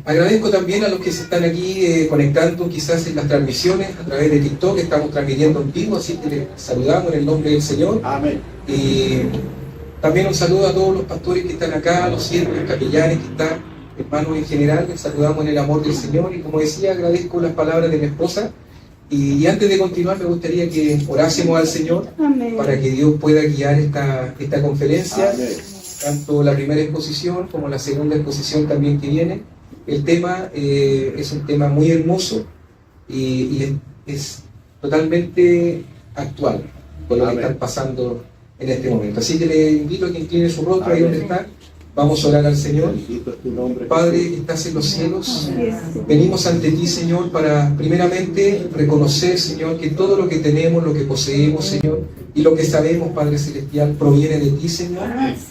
Agradezco también a los que se están aquí conectando quizás en las transmisiones a través de TikTok, estamos transmitiendo en vivo, así que les saludamos en el nombre del Señor. Amén. Y también un saludo a todos los pastores que están acá, a los siervos, capellanes que están, hermanos en general, les saludamos en el amor del Señor. Y como decía, agradezco las palabras de mi esposa. Y antes de continuar me gustaría que orásemos al Señor. Amén. Para que Dios pueda guiar esta conferencia. Amén. Tanto la primera exposición como la segunda exposición también que viene. El tema es un tema muy hermoso y es totalmente actual con lo que están pasando en este momento. Así que le invito a que incline su rostro ahí donde está. Vamos a orar al Señor. Bendito es tu nombre, Padre Jesús. que estás en los cielos, venimos ante ti, Señor, para primeramente reconocer, Señor, que todo lo que tenemos, lo que poseemos, Señor, y lo que sabemos, Padre Celestial, proviene de ti, Señor.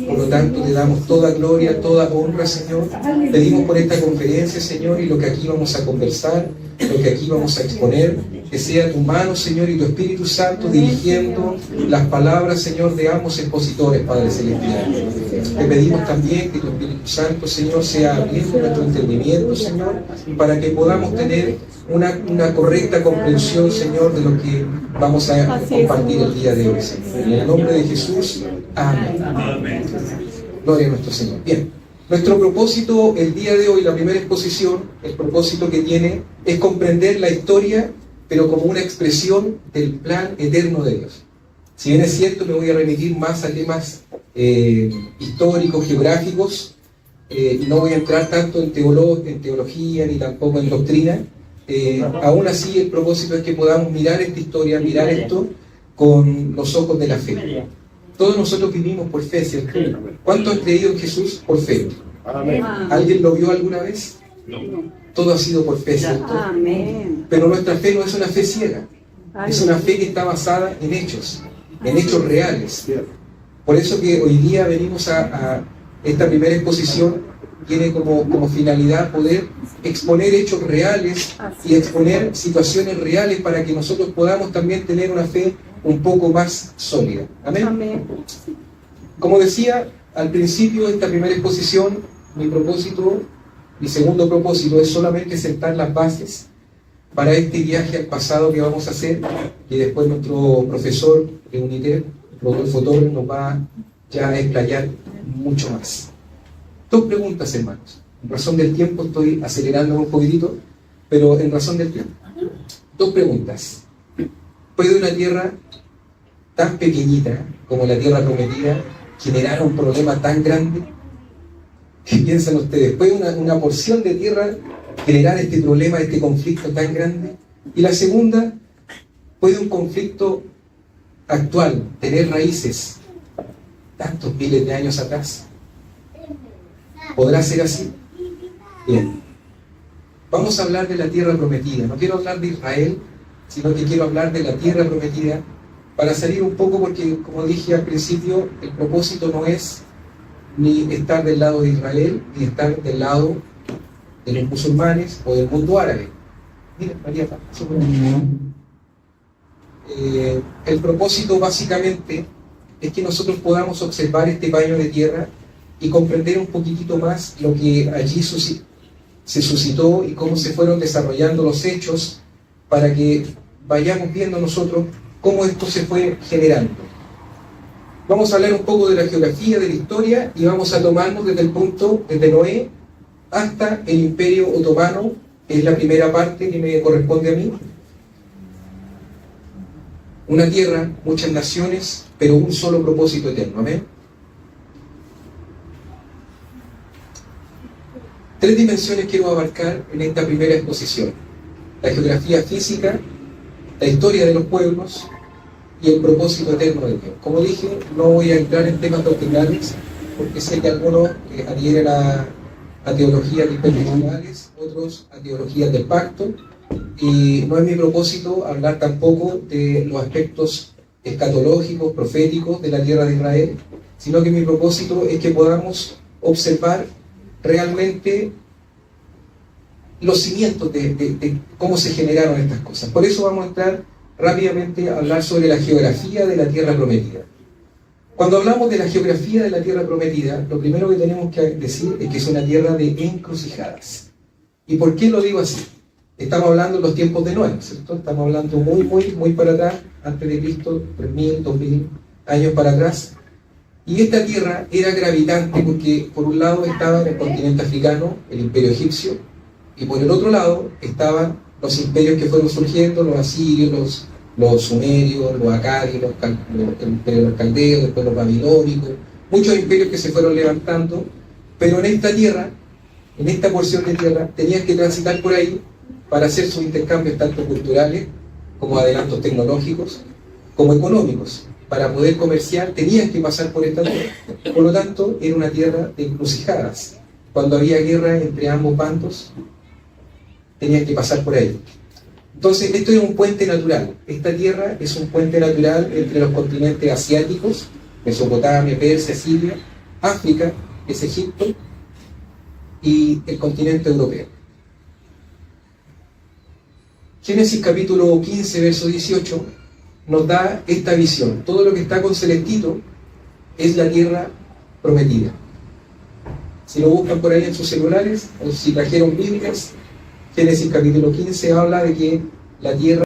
Por lo tanto, te damos toda gloria, toda honra, Señor. Pedimos por esta conferencia, Señor, y lo que aquí vamos a conversar, lo que aquí vamos a exponer, que sea tu mano, Señor, y tu Espíritu Santo dirigiendo las palabras, Señor, de ambos expositores, Padre Celestial. Te pedimos también que tu Espíritu Santo, Señor, sea abriendo nuestro entendimiento, Señor, para que podamos tener una correcta comprensión, Señor, de lo que vamos a compartir el día de hoy, Señor. En el nombre de Jesús, amén. Gloria a nuestro Señor. Bien, nuestro propósito el día de hoy, la primera exposición, el propósito que tiene es comprender la historia, pero como una expresión del plan eterno de Dios. Si bien es cierto, me voy a remitir más a temas históricos, geográficos, y no voy a entrar tanto en teología ni tampoco en doctrina. Aún así, el propósito es que podamos mirar esta historia, mirar esto con los ojos de la fe. Todos nosotros vivimos por fe, ¿cierto? ¿Cuántos han creído en Jesús por fe? Amén. ¿Alguien lo vio alguna vez? No. Todo ha sido por fe, ¿cierto? Amén. Pero nuestra fe no es una fe ciega, es una fe que está basada en hechos reales. Por eso que hoy día venimos a esta primera exposición, tiene como finalidad poder exponer hechos reales y exponer situaciones reales para que nosotros podamos también tener una fe un poco más sólida. Amén. Amén. Como decía al principio de esta primera exposición, mi segundo propósito es solamente sentar las bases para este viaje al pasado que vamos a hacer, y después nuestro profesor de UNITER, Rodolfo Torres, nos va ya a explayar mucho más. Dos preguntas, hermanos. En razón del tiempo estoy acelerando un poquitito, pero en razón del tiempo. Dos preguntas. ¿Puede una tierra tan pequeñita como la tierra prometida generar un problema tan grande? ¿Qué piensan ustedes? ¿Puede una porción de tierra generar este problema, este conflicto tan grande? Y la segunda, ¿puede un conflicto actual tener raíces tantos miles de años atrás? ¿Podrá ser así? Bien. Vamos a hablar de la tierra prometida. No quiero hablar de Israel, sino que quiero hablar de la tierra prometida para salir un poco, porque como dije al principio, el propósito no es ni estar del lado de Israel, ni estar del lado de los musulmanes o del mundo árabe. Miren, María, el propósito básicamente es que nosotros podamos observar este paño de tierra y comprender un poquitito más lo que allí se suscitó y cómo se fueron desarrollando los hechos, para que vayamos viendo nosotros cómo esto se fue generando. Vamos a hablar un poco de la geografía, de la historia, y vamos a tomarnos desde el punto, desde Noé hasta el Imperio Otomano, que es la primera parte que me corresponde a mí. Una tierra, muchas naciones, pero un solo propósito eterno. Amén. Tres dimensiones quiero abarcar en esta primera exposición: la geografía física, la historia de los pueblos y el propósito eterno de Dios. Como dije, no voy a entrar en temas doctrinales, porque sé que algunos adhieren a teologías dispensacionales, otros a teologías del pacto, y no es mi propósito hablar tampoco de los aspectos escatológicos, proféticos de la tierra de Israel, sino que mi propósito es que podamos observar realmente los cimientos de cómo se generaron estas cosas. Por eso vamos a entrar rápidamente a hablar sobre la geografía de la tierra prometida. Cuando hablamos de la geografía de la tierra prometida, lo primero que tenemos que decir es que es una tierra de encrucijadas. ¿Y por qué lo digo así? Estamos hablando de los tiempos de Noé, ¿cierto? Estamos hablando muy para atrás, antes de Cristo, 3000, 2000 años para atrás. Y esta tierra era gravitante porque por un lado estaba en el continente africano, el imperio egipcio, y por el otro lado estaban los imperios que fueron surgiendo, los asirios, los sumerios, los acadios, el imperio de los caldeos, después los babilónicos, muchos imperios que se fueron levantando, pero en esta tierra, en esta porción de tierra, tenían que transitar por ahí para hacer sus intercambios tanto culturales como adelantos tecnológicos, como económicos. Para poder comerciar tenían que pasar por esta tierra. Por lo tanto, era una tierra de encrucijadas. Cuando había guerra entre ambos bandos, tenían que pasar por ahí. Entonces, esto es un puente natural. Esta tierra es un puente natural entre los continentes asiáticos, Mesopotamia, Persia, Siria, África, que es Egipto, y el continente europeo. Génesis capítulo 15, verso 18, nos da esta visión. Todo lo que está con celestito es la tierra prometida. Si lo buscan por ahí en sus celulares, o si trajeron Biblias, Génesis capítulo 15 habla de que la tierra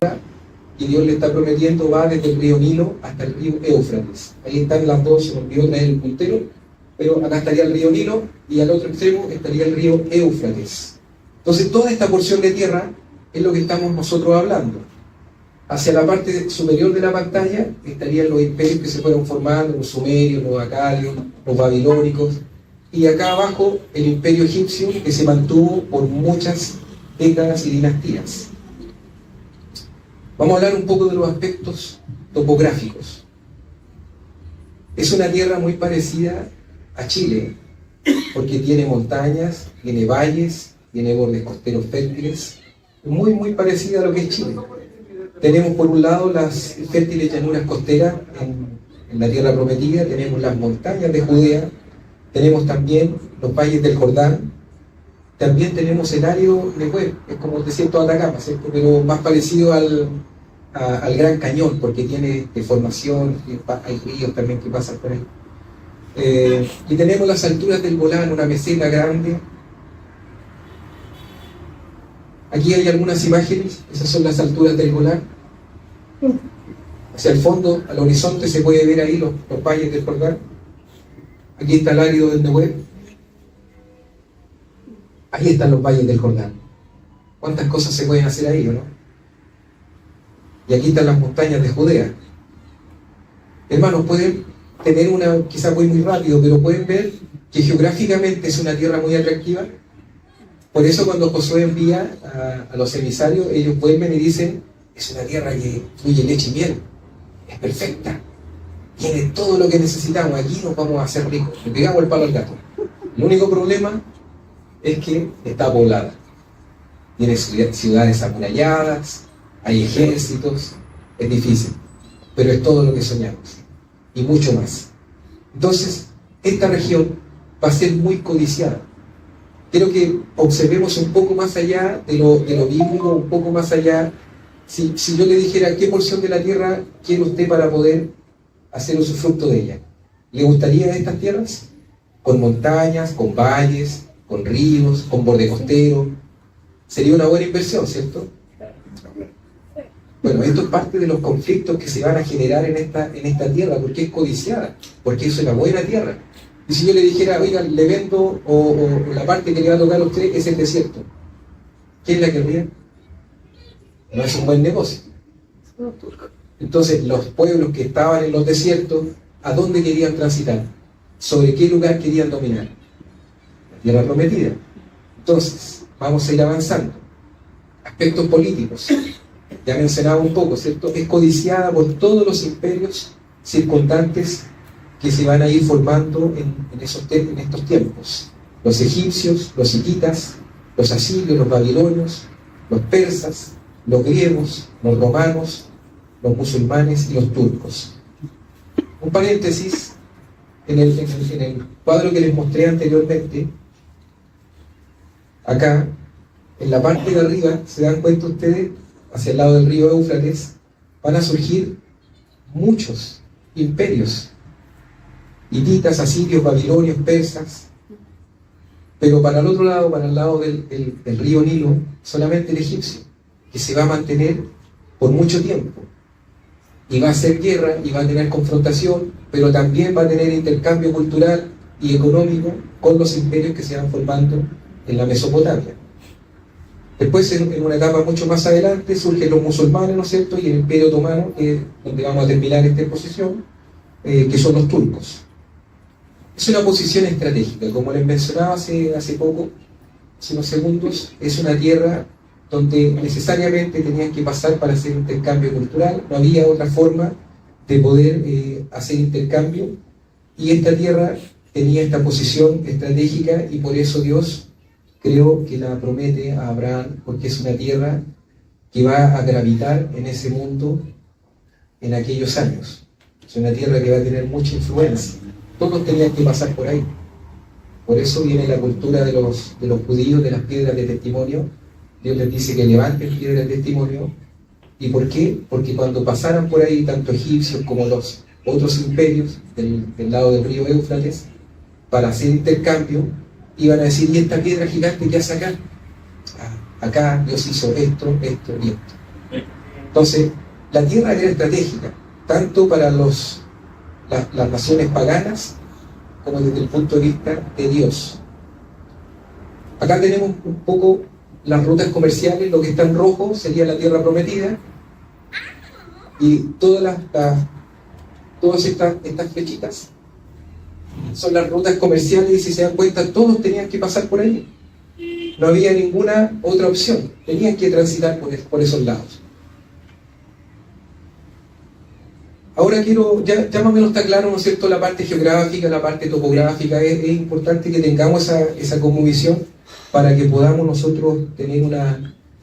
que Dios le está prometiendo va desde el río Nilo hasta el río Éufrates. Ahí están las dos, se me olvidó traer el puntero, pero acá estaría el río Nilo y al otro extremo estaría el río Éufrates. Entonces toda esta porción de tierra es lo que estamos nosotros hablando. Hacia la parte superior de la pantalla estarían los imperios que se fueron formando, los sumerios, los acadios, los babilónicos, y acá abajo el imperio egipcio que se mantuvo por muchas décadas y dinastías. Vamos a hablar un poco de los aspectos topográficos. Es una tierra muy parecida a Chile, porque tiene montañas, tiene valles, tiene bordes costeros fértiles, muy parecida a lo que es Chile. Tenemos por un lado las fértiles llanuras costeras en la tierra prometida, tenemos las montañas de Judea, tenemos también los valles del Jordán, también tenemos el área de Negev, es como el desierto de Atacama, ¿cierto? Pero más parecido al Gran Cañón, porque tiene deformación, hay ríos también que pasan por ahí. Y tenemos las alturas del Golán, una meseta grande. Aquí hay algunas imágenes, esas son las alturas del Golán. Hacia el fondo, al horizonte, se puede ver ahí los valles del Jordán. Aquí está el árido del Negev. Ahí están los valles del Jordán. ¿Cuántas cosas se pueden hacer ahí, o no? Y aquí están las montañas de Judea. Hermanos, pueden tener una, quizá voy muy rápido, pero pueden ver que geográficamente es una tierra muy atractiva. Por eso cuando Josué envía a los emisarios, ellos vuelven y dicen, es una tierra que fluye leche y miel, es perfecta, tiene todo lo que necesitamos, aquí nos vamos a hacer ricos, le pegamos el palo al gato. El único problema es que está poblada, tiene ciudades amuralladas, hay ejércitos, es difícil, pero es todo lo que soñamos, y mucho más. Entonces, esta región va a ser muy codiciada. Quiero que observemos un poco más allá de lo bíblico, un poco más allá. Si yo le dijera qué porción de la tierra quiere usted para poder hacer usufructo de ella, ¿le gustaría estas tierras? Con montañas, con valles, con ríos, con borde costero. Sería una buena inversión, ¿cierto? Bueno, esto es parte de los conflictos que se van a generar en esta tierra, porque es codiciada, porque es una buena tierra. Y si yo le dijera, oiga, le vendo, o la parte que le va a tocar a usted es el desierto, ¿quién la querría? No es un buen negocio. Entonces, los pueblos que estaban en los desiertos, ¿a dónde querían transitar? ¿Sobre qué lugar querían dominar? La tierra prometida. Entonces, vamos a ir avanzando. Aspectos políticos. Ya mencionaba un poco, ¿cierto? Es codiciada por todos los imperios circundantes que se van a ir formando en estos tiempos. Los egipcios, los hititas, los asirios, los babilonios, los persas, los griegos, los romanos, los musulmanes y los turcos. Un paréntesis, en el cuadro que les mostré anteriormente, acá, en la parte de arriba, se dan cuenta ustedes, hacia el lado del río Éufrates, van a surgir muchos imperios. Hititas, asirios, babilonios, persas. Pero para el otro lado, para el lado del río Nilo, solamente el egipcio, que se va a mantener por mucho tiempo. Y va a hacer guerra y va a tener confrontación, pero también va a tener intercambio cultural y económico con los imperios que se van formando en la Mesopotamia. Después, en una etapa mucho más adelante, surgen los musulmanes, ¿no es cierto?, y el Imperio Otomano, que es donde vamos a terminar esta exposición, que son los turcos. Es una posición estratégica, como les mencionaba hace poco, hace unos segundos, es una tierra donde necesariamente tenían que pasar para hacer intercambio cultural, no había otra forma de poder hacer intercambio, y esta tierra tenía esta posición estratégica, y por eso Dios creo que la promete a Abraham, porque es una tierra que va a gravitar en ese mundo en aquellos años. Es una tierra que va a tener mucha influencia. Todos tenían que pasar por ahí. Por eso viene la cultura de los judíos, de las piedras de testimonio. Dios les dice que levanten piedras de testimonio. ¿Y por qué? Porque cuando pasaran por ahí tanto egipcios como los otros imperios del lado del río Éufrates, para hacer intercambio, iban a decir: ¿y esta piedra gigante qué hace acá? Acá Dios hizo esto, esto y esto. Entonces, la tierra era estratégica, tanto para las naciones paganas como desde el punto de vista de Dios. Acá tenemos un poco las rutas comerciales. Lo que está en rojo sería la tierra prometida, y todas estas flechitas son las rutas comerciales, y si se dan cuenta, todos tenían que pasar por ahí. No había ninguna otra opción, tenían que transitar por esos lados. Ahora quiero, ya más o menos está claro, ¿no es cierto?, la parte geográfica, la parte topográfica. Es importante que tengamos esa cosmovisión para que podamos nosotros tener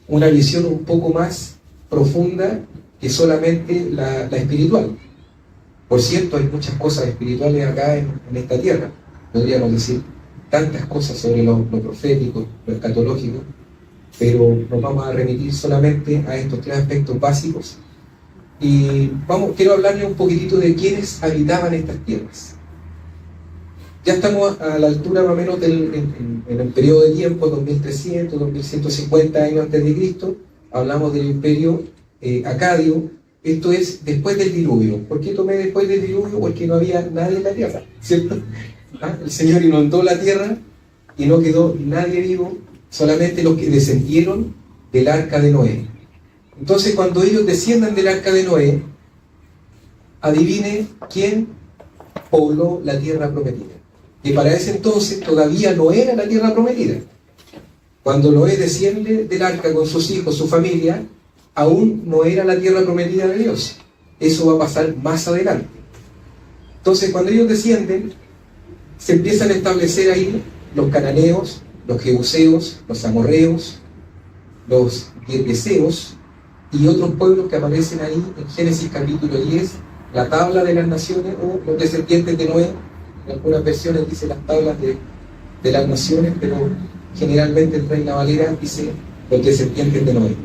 una visión un poco más profunda que solamente la espiritual. Por cierto, hay muchas cosas espirituales acá en esta tierra. Podríamos decir tantas cosas sobre lo profético, lo escatológico, pero nos vamos a remitir solamente a estos tres aspectos básicos. Y quiero hablarles un poquitito de quiénes habitaban estas tierras. Ya estamos a la altura más o menos en el periodo de tiempo, 2300, 2150 años antes de Cristo. Hablamos del imperio acadio. Esto es después del diluvio. ¿Por qué tomé después del diluvio? Porque no había nadie en la tierra, ¿cierto? El Señor inundó la tierra y no quedó nadie vivo, solamente los que descendieron del arca de Noé. Entonces, cuando ellos desciendan del arca de Noé, adivine quién pobló la tierra prometida. Que para ese entonces todavía no era la tierra prometida. Cuando Noé desciende del arca con sus hijos, su familia, aún no era la tierra prometida de Dios. Eso va a pasar más adelante. Entonces, cuando ellos descienden, se empiezan a establecer ahí los cananeos, los jebuseos, los amorreos, los girgeseos y otros pueblos que aparecen ahí en Génesis capítulo 10, la tabla de las naciones, o los descendientes de Noé. En algunas versiones dice las tablas de las naciones, pero generalmente en Reina Valera dice los descendientes de Noé.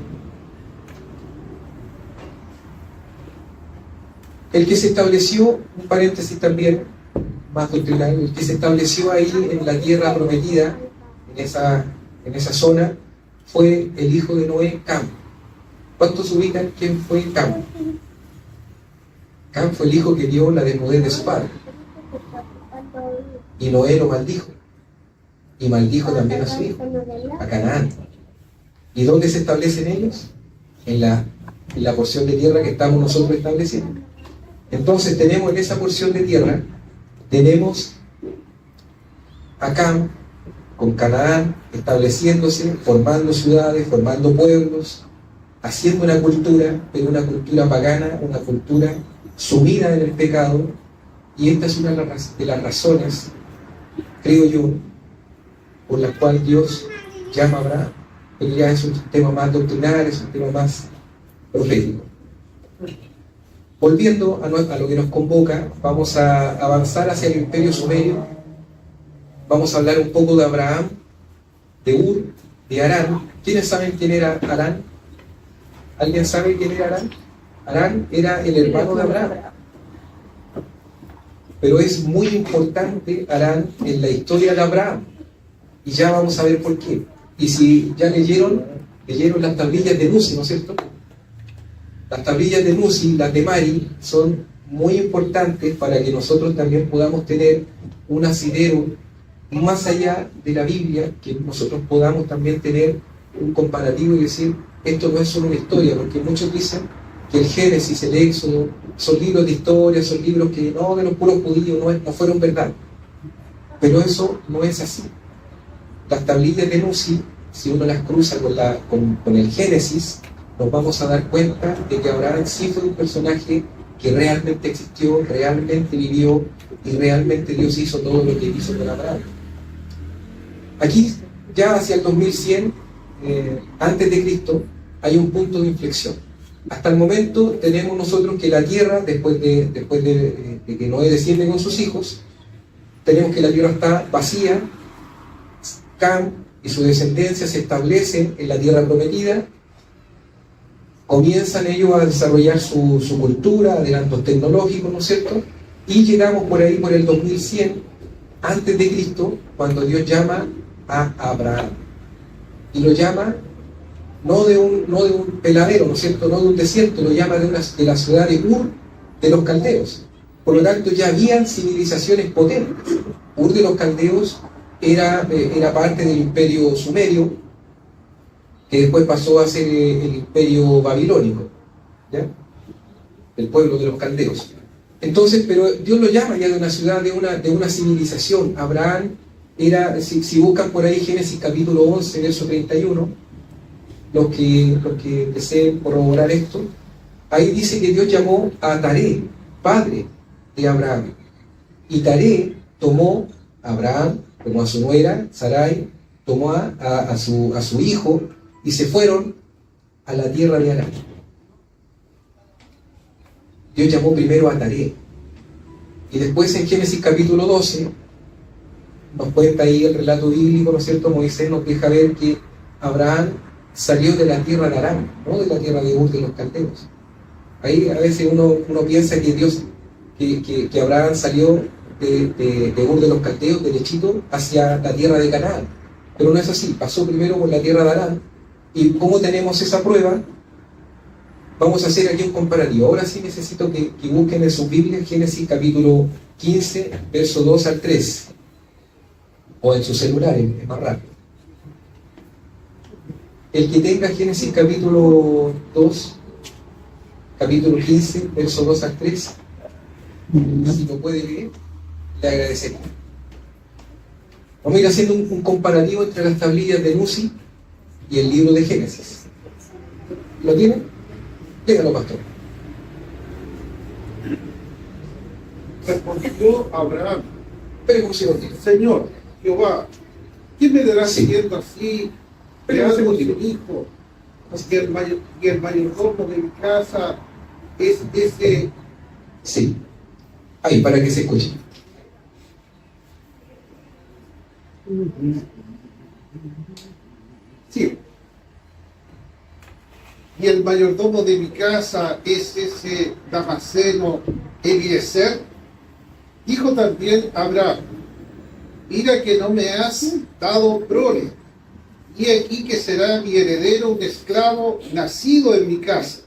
El que se estableció, un paréntesis también más doctrinal, el que se estableció ahí en la tierra prometida, en esa zona, fue el hijo de Noé, Cam. ¿Cuántos ubican quién fue Cam? Cam fue el hijo que vio la desnudez de su padre. Y Noé lo maldijo. Y maldijo también a su hijo, a Canaán. ¿Y dónde se establecen ellos? En la porción de tierra que estamos nosotros estableciendo. Entonces tenemos en esa porción de tierra, tenemos a Cam con Canaán estableciéndose, formando ciudades, formando pueblos, haciendo una cultura, pero una cultura pagana, una cultura sumida en el pecado. Y esta es una de las razones, creo yo, por las cuales Dios llama a Abraham. Pero ya es un tema más doctrinal, es un tema más profético. Volviendo a lo que nos convoca, vamos a avanzar hacia el imperio sumerio. Vamos a hablar un poco de Abraham, de Ur, de Harán. ¿Quiénes saben quién era Harán? ¿Alguien sabe quién era Harán? Harán era el hermano de Abraham. Pero es muy importante Harán en la historia de Abraham, Y ya vamos a ver por qué. Y si ya leyeron las tablillas de Nuzi, ¿no es cierto? Las tablillas de Nuzi, las de Mari, son muy importantes para que nosotros también podamos tener un asidero más allá de la Biblia, que nosotros podamos también tener un comparativo y decir, esto no es solo una historia, porque muchos dicen que el Génesis, el Éxodo, son libros de historia, son libros que no, de los puros judíos, no fueron verdad. Pero eso no es así. Las tablillas de Nuzi, si uno las cruza con el Génesis, nos vamos a dar cuenta de que Abraham sí fue un personaje que realmente existió, realmente vivió, y realmente Dios hizo todo lo que hizo con Abraham. Aquí, ya hacia el 2100, antes de Cristo, hay un punto de inflexión. Hasta el momento tenemos nosotros que la tierra, después de que Noé desciende con sus hijos, tenemos que la tierra está vacía. Cam y su descendencia se establecen en la tierra prometida, comienzan ellos a desarrollar su cultura, adelantos tecnológicos, ¿no es cierto? Y llegamos por ahí, por el 2100, antes de Cristo, cuando Dios llama a Abraham. Y lo llama no de un peladero, ¿no es cierto? No de un desierto, lo llama de la ciudad de Ur de los Caldeos. Por lo tanto, ya habían civilizaciones potentes. Ur de los Caldeos era parte del imperio sumerio, que después pasó a ser el imperio babilónico, ¿ya? El pueblo de los caldeos. Entonces, pero Dios lo llama ya de una ciudad, de una civilización. Abraham era, si buscan por ahí Génesis capítulo 11, verso 31, los que deseen corroborar esto, ahí dice que Dios llamó a Taré, padre de Abraham. Y Taré tomó a Abraham, tomó a su nuera, Sarai, tomó a su hijo, y se fueron a la tierra de Aram. Dios llamó primero a Taré. Y después en Génesis capítulo 12, nos cuenta ahí el relato bíblico, ¿no es cierto? Moisés nos deja ver que Abraham salió de la tierra de Aram, no de la tierra de Ur de los Caldeos. Ahí a veces uno piensa que Dios, que Abraham salió de Ur de los Caldeos, derechito, hacia la tierra de Canaán. Pero no es así, pasó primero por la tierra de Aram. ¿Y cómo tenemos esa prueba? Vamos a hacer aquí un comparativo. Ahora sí necesito que busquen en sus Biblias Génesis capítulo 15, verso 2 al 3. O en sus celulares, es más rápido. El que tenga Génesis capítulo 2, capítulo 15, verso 2 al 3, si lo puede leer, le agradecería. Vamos a ir haciendo un comparativo entre las tablillas de Nuzi y el libro de Génesis. ¿Lo tienen? Dígalo, pastor. Respondió Abraham: Espere un segundito. Señor Jehová, ¿quién me dará Sí. siguiendo así? Espere un Creando segundito. un hijo, y el mayordomo de mi casa es ese. Sí. Ahí, para que se escuche. Sí. Y el mayordomo de mi casa es ese Damaseno Eliezer. Dijo también Abraham: mira que no me has dado prole, y aquí que será mi heredero un esclavo nacido en mi casa.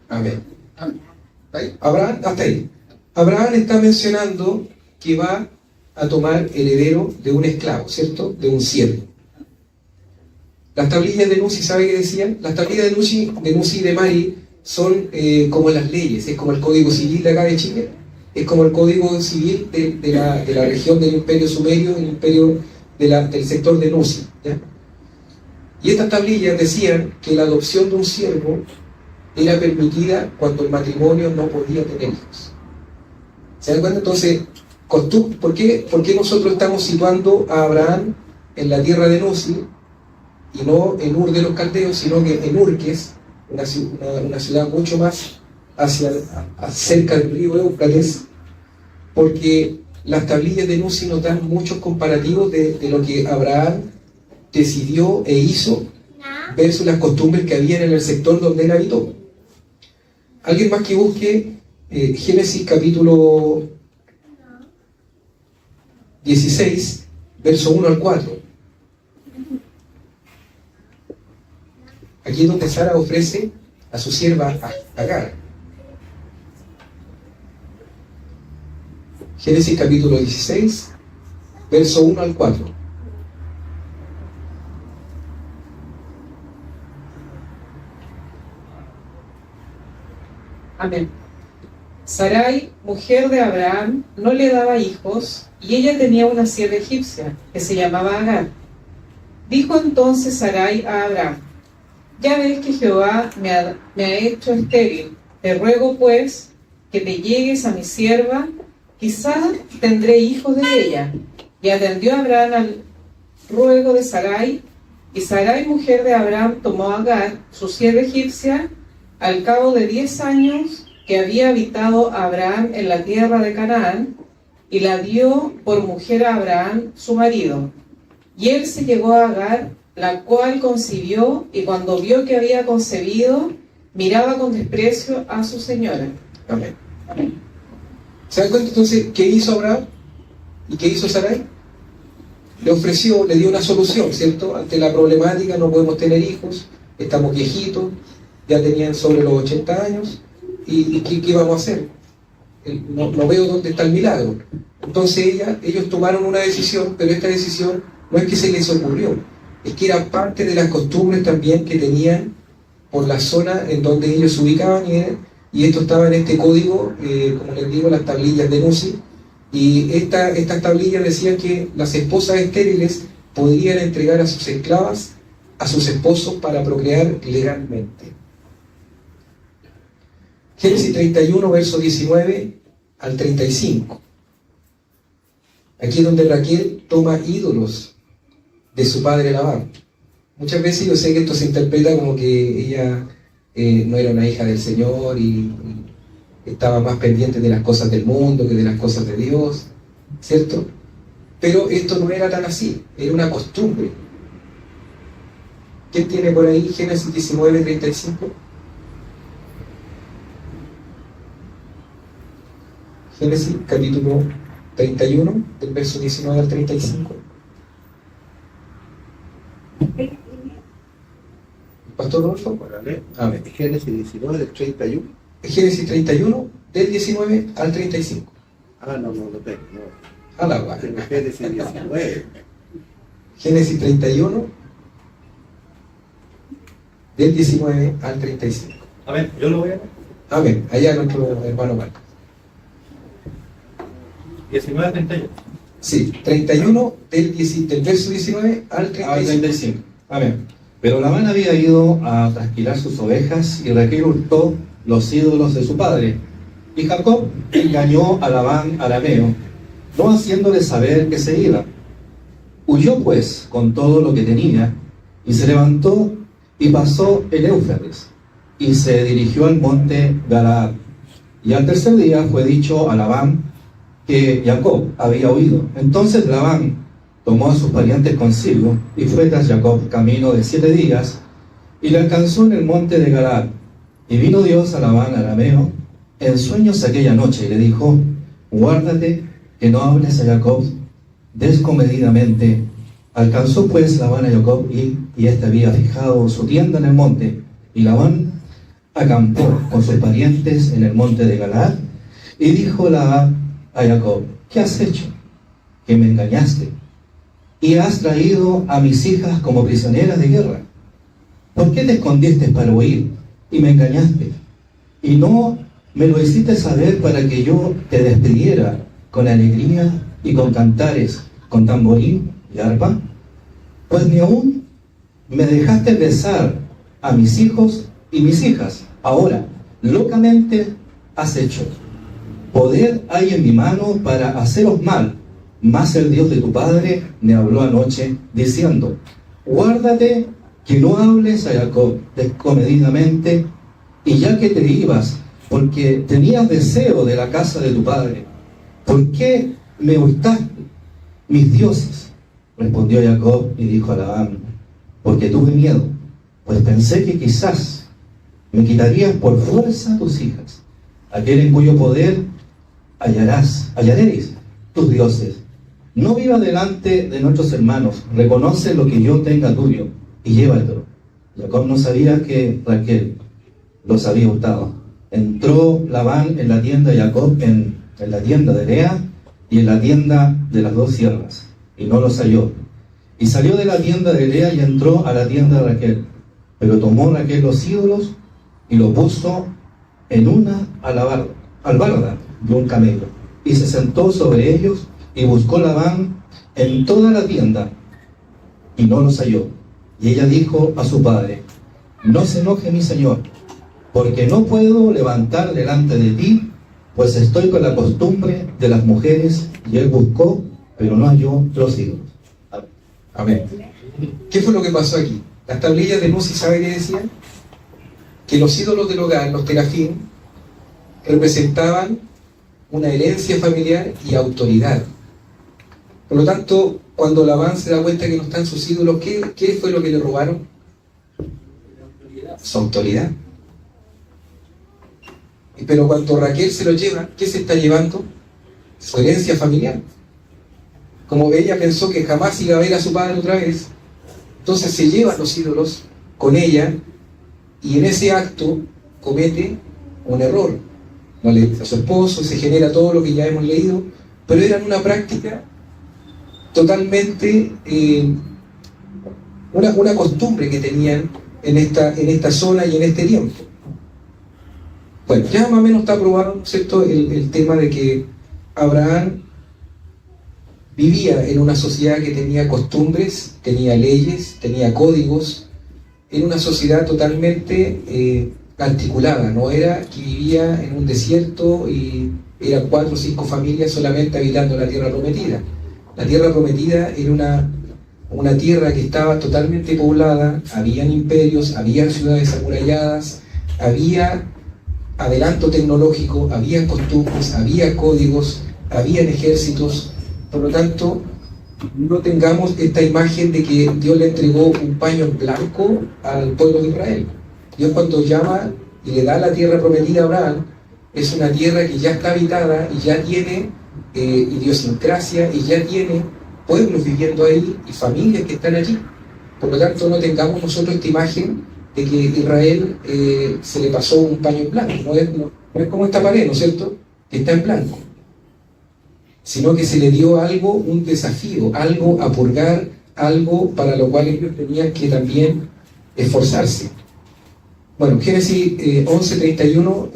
Amén. Amén. ¿Está ahí? Abraham, hasta ahí. Abraham está mencionando que va a tomar heredero de un esclavo, ¿cierto? De un siervo. Las tablillas de Nuzi, ¿sabe qué decían? Las tablillas de Nuzi y de Mari son como las leyes, es como el Código Civil de acá de Chile, es como el Código Civil de la región del Imperio Sumerio, el imperio del sector de Nuzi, ¿ya? Y estas tablillas decían que la adopción de un siervo era permitida cuando el matrimonio no podía tener hijos. ¿Se dan cuenta? Entonces, ¿por qué nosotros estamos situando a Abraham en la tierra de Nuzi y no en Ur de los Caldeos, sino que en Ur, que es una ciudad mucho más cerca del río Éufrates? Porque las tablillas de Nuzi nos dan muchos comparativos de lo que Abraham decidió e hizo versus las costumbres que habían en el sector donde él habitó. Alguien más que busque Génesis capítulo 16, verso 1 al 4. Aquí es donde Sara ofrece a su sierva Agar. Génesis capítulo 16, verso 1 al 4. Amén. Sarai, mujer de Abraham, no le daba hijos, y ella tenía una sierva egipcia, que se llamaba Agar. Dijo entonces Sarai a Abraham: ya ves que Jehová me ha hecho estéril. Te ruego pues que te llegues a mi sierva, quizás tendré hijos de ella. Y atendió Abraham al ruego de Sarai, y Sarai, mujer de Abraham, tomó a Agar, su sierva egipcia, al cabo de 10 años que había habitado Abraham en la tierra de Canaán, y la dio por mujer a Abraham, su marido. Y él se llegó a Agar, la cual concibió, y cuando vio que había concebido, miraba con desprecio a su señora. Amén. ¿Se dan cuenta entonces qué hizo Abraham y qué hizo Sarai? Le ofreció, le dio una solución, ¿cierto? Ante la problemática, no podemos tener hijos, estamos viejitos, ya tenían sobre los 80 años, ¿y qué vamos a hacer? No veo dónde está el milagro. Entonces ellos tomaron una decisión, pero esta decisión no es que se les ocurrió, es que era parte de las costumbres también que tenían por la zona en donde ellos se ubicaban, y esto estaba en este código, como les digo, las tablillas de Nuzi, y estas tablillas decían que las esposas estériles podían entregar a sus esclavas a sus esposos para procrear legalmente. Génesis 31, verso 19 al 35. Aquí es donde Raquel toma ídolos de su padre Labán. Muchas veces yo sé que esto se interpreta como que ella no era una hija del Señor y estaba más pendiente de las cosas del mundo que de las cosas de Dios, ¿cierto? Pero esto no era tan así, era una costumbre. ¿Quién tiene por ahí Génesis 19, 35? Génesis capítulo 31, del verso 19 al 35. ¿Pastor Rodolfo? Amén. Génesis 19, del 31. Génesis 31, del 19 al 35. No tengo. No. A la guarda. Tengo Génesis 19. Génesis 31, del 19 al 35. Amén, yo lo voy a leer. Amén. Allá nuestro hermano Marcos. 19 a 31. Sí, 31 del verso 19 al 35. Amén. Pero Labán había ido a trasquilar sus ovejas, y Raquel hurtó los ídolos de su padre. Y Jacob engañó a Labán arameo, no haciéndole saber que se iba. Huyó pues con todo lo que tenía, y se levantó y pasó el Éufrates, y se dirigió al monte Galaad. Y al tercer día fue dicho a Labán que Jacob había huido. Entonces Labán tomó a sus parientes consigo, y fue tras Jacob camino de 7 días, y le alcanzó en el monte de Galaad. Y vino Dios a Labán arameo en sueños aquella noche, y le dijo: guárdate que no hables a Jacob descomedidamente. Alcanzó pues Labán a Jacob, y éste había fijado su tienda en el monte. Y Labán acampó con sus parientes en el monte de Galaad. Y dijo Labán a Jacob: ¿qué has hecho? Que me engañaste, y has traído a mis hijas como prisioneras de guerra. ¿Por qué te escondiste para huir y me engañaste? Y no me lo hiciste saber para que yo te despidiera con alegría y con cantares, con tamborín y arpa. Pues ni aún me dejaste besar a mis hijos y mis hijas. Ahora, locamente has hecho. Poder hay en mi mano para haceros mal. Mas el Dios de tu padre me habló anoche diciendo: guárdate que no hables a Jacob descomedidamente, y ya que te ibas, porque tenías deseo de la casa de tu padre, ¿por qué me hurtaste mis dioses? Respondió Jacob y dijo a Labán: porque tuve miedo, pues pensé que quizás me quitarías por fuerza tus hijas, aquel en cuyo poder hallaréis tus dioses. No viva delante de nuestros hermanos, reconoce lo que yo tenga tuyo y llévatelo. Jacob no sabía que Raquel los había hurtado. Entró Labán en la tienda de Jacob, en la tienda de Lea y en la tienda de las dos siervas, y no los halló. Y salió de la tienda de Lea y entró a la tienda de Raquel. Pero tomó Raquel los ídolos y los puso en una albarda de un camello, y se sentó sobre ellos, y buscó Labán en toda la tienda, y no los halló. Y ella dijo a su padre: no se enoje mi señor, porque no puedo levantar delante de ti, pues estoy con la costumbre de las mujeres. Y él buscó, pero no halló los ídolos. Amén. ¿Qué fue lo que pasó aquí? Las tablillas de luz, ¿y sabe qué decían? Que los ídolos del hogar, los terafín, representaban una herencia familiar y autoridad. Por lo tanto, cuando Labán se da cuenta que no están sus ídolos, ¿qué fue lo que le robaron? Su autoridad. Pero cuando Raquel se lo lleva, ¿qué se está llevando? Su herencia familiar. Como ella pensó que jamás iba a ver a su padre otra vez, entonces se lleva los ídolos con ella, y en ese acto comete un error. No le dice a su esposo, se genera todo lo que ya hemos leído, pero era una práctica totalmente, una costumbre que tenían en esta zona y en este tiempo. Bueno, ya más o menos está probado, ¿cierto?, el tema de que Abraham vivía en una sociedad que tenía costumbres, tenía leyes, tenía códigos, en una sociedad totalmente articulada. No era que vivía en un desierto y eran 4 o 5 familias solamente habitando la tierra prometida. La tierra prometida era una tierra que estaba totalmente poblada, habían imperios, habían ciudades amuralladas, había adelanto tecnológico, había costumbres, había códigos, habían ejércitos. Por lo tanto, no tengamos esta imagen de que Dios le entregó un paño en blanco al pueblo de Israel. Dios, cuando llama y le da la tierra prometida a Abraham, es una tierra que ya está habitada y ya tiene idiosincrasia y ya tiene pueblos viviendo ahí y familias que están allí. Por lo tanto, no tengamos nosotros esta imagen de que Israel se le pasó un paño en blanco. No es como esta pared, ¿no es cierto?, que está en blanco, sino que se le dio algo, un desafío, algo a purgar, algo para lo cual ellos tenían que también esforzarse. Bueno, Génesis 11:31,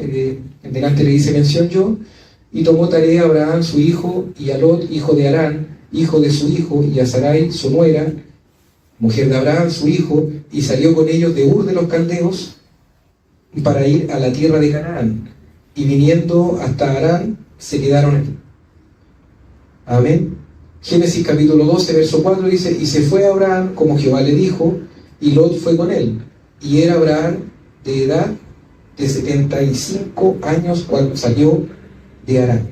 delante le hice mención yo: y tomó tarea a Abraham su hijo, y a Lot, hijo de Harán, hijo de su hijo, y a Sarai, su nuera, mujer de Abraham, su hijo, y salió con ellos de Ur de los Caldeos para ir a la tierra de Canaán, y viniendo hasta Harán, se quedaron aquí. Amén. Génesis capítulo 12, verso 4 dice: y se fue Abraham como Jehová le dijo, y Lot fue con él. Y era Abraham de edad de 75 años cuando salió de Harán.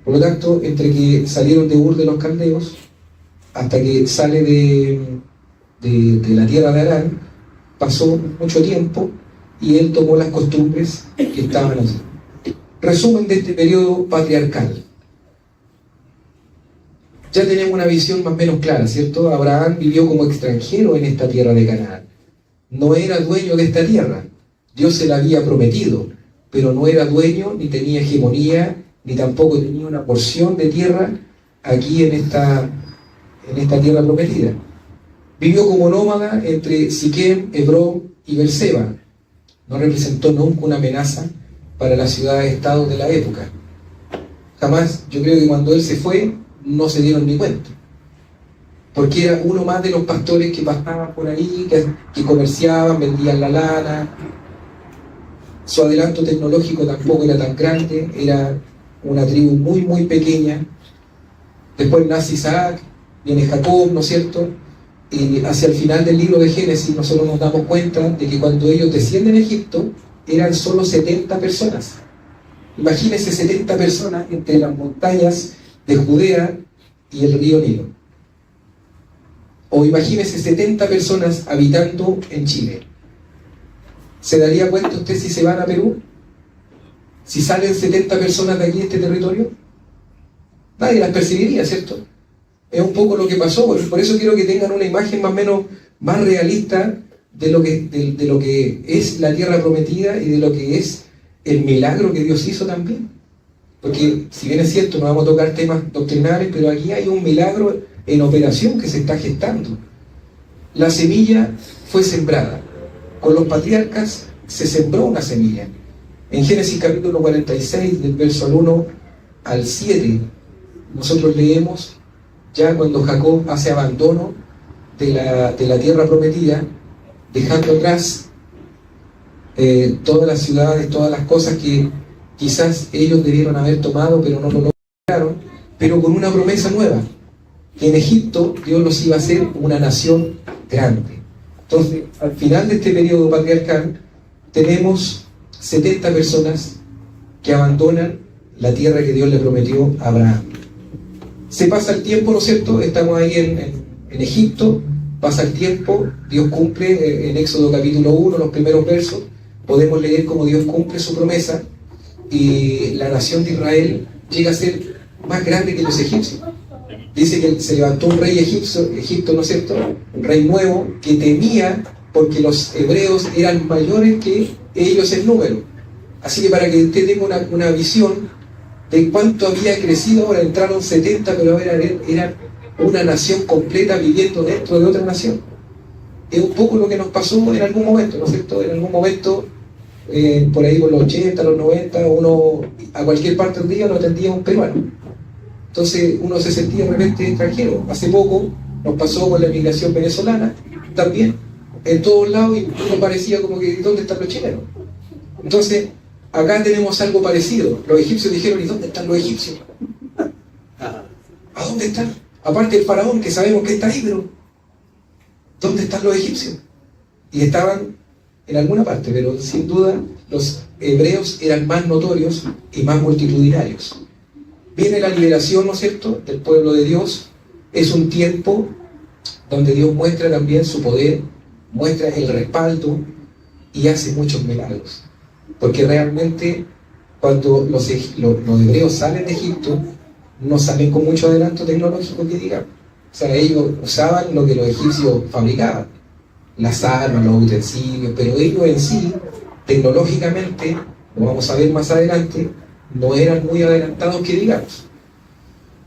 Por lo tanto, entre que salieron de Ur de los Caldeos hasta que sale de la tierra de Harán, pasó mucho tiempo, y él tomó las costumbres que estaban allí. Resumen de este periodo patriarcal. Ya tenemos una visión más o menos clara, ¿cierto? Abraham vivió como extranjero en esta tierra de Canaán. No era dueño de esta tierra. Dios se la había prometido, pero no era dueño, ni tenía hegemonía, ni tampoco tenía una porción de tierra aquí en esta tierra prometida. Vivió como nómada entre Siquem, Hebrón y Beerseba. No representó nunca una amenaza para las ciudades-estados de la época. Jamás. Yo creo que cuando él se fue, no se dieron ni cuenta, porque era uno más de los pastores que pasaban por ahí, que comerciaban, vendían la lana. Su adelanto tecnológico tampoco era tan grande, era una tribu muy muy pequeña. Después nace Isaac, viene Jacob, ¿no es cierto? Y hacia el final del libro de Génesis nosotros nos damos cuenta de que cuando ellos descienden a Egipto eran solo 70 personas. Imagínense 70 personas entre las montañas de Judea y el río Nilo. O imagínese 70 personas habitando en Chile. ¿Se daría cuenta usted si se van a Perú? Si salen 70 personas de aquí de este territorio, nadie las percibiría, ¿cierto? Es un poco lo que pasó. Por eso quiero que tengan una imagen más o menos más realista de lo que es la tierra prometida y de lo que es el milagro que Dios hizo también. Porque si bien es cierto, no vamos a tocar temas doctrinales, pero aquí hay un milagro en operación que se está gestando. La semilla fue sembrada. Con los patriarcas se sembró una semilla. En Génesis capítulo 46, del verso al 1 al 7, nosotros leemos ya cuando Jacob hace abandono de la tierra prometida, dejando atrás todas las ciudades, todas las cosas que quizás ellos debieron haber tomado, pero no lo lograron, pero con una promesa nueva, que en Egipto Dios los iba a hacer una nación grande. Entonces, al final de este periodo patriarcal, tenemos 70 personas que abandonan la tierra que Dios le prometió a Abraham. Se pasa el tiempo, ¿no es cierto? Estamos ahí en Egipto, pasa el tiempo, Dios cumple, en Éxodo capítulo 1, los primeros versos, podemos leer cómo Dios cumple su promesa, y la nación de Israel llega a ser más grande que los egipcios. Dice que se levantó un rey Egipto, ¿no es cierto? Un rey nuevo que temía porque los hebreos eran mayores que ellos en número. Así que para que usted tenga una visión de cuánto había crecido, ahora entraron 70, pero eran una nación completa viviendo dentro de otra nación. Es un poco lo que nos pasó en algún momento, ¿no es cierto? En algún momento, por ahí por los 80, los 90, uno a cualquier parte del día lo atendía un peruano. Entonces uno se sentía de repente extranjero. Hace poco nos pasó con la migración venezolana, también, en todos lados, y uno parecía como que ¿dónde están los chilenos? Entonces, acá tenemos algo parecido. Los egipcios dijeron, ¿y dónde están los egipcios? ¿A dónde están? Aparte del faraón, que sabemos que está ahí, pero ¿dónde están los egipcios? Y estaban en alguna parte, pero sin duda los hebreos eran más notorios y más multitudinarios. Viene la liberación, ¿no es cierto?, del pueblo de Dios. Es un tiempo donde Dios muestra también su poder, muestra el respaldo y hace muchos milagros. Porque realmente cuando los hebreos salen de Egipto, no salen con mucho adelanto tecnológico que digamos. O sea, ellos usaban lo que los egipcios fabricaban, las armas, los utensilios, pero ellos en sí, tecnológicamente, lo vamos a ver más adelante, no eran muy adelantados que digamos.